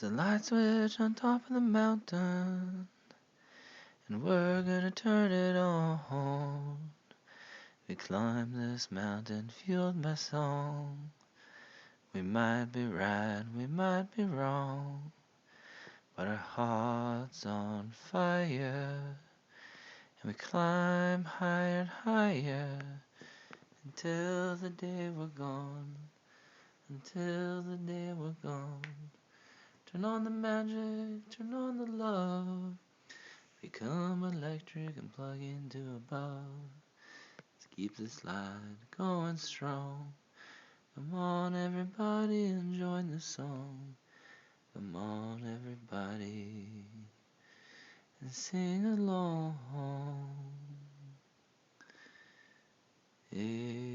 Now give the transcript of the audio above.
There's a light switch on top of the mountain, and we're gonna turn it on. We climb this mountain fueled by song. We might be right, we might be wrong, but our heart's on fire. And we climb higher and higher until the day we're gone. Until the day we're gone. Turn on the magic, turn on the love. Become electric and plug into above. Let's keep this light going strong. Come on everybody and join the song. Come on everybody and sing along. Hey.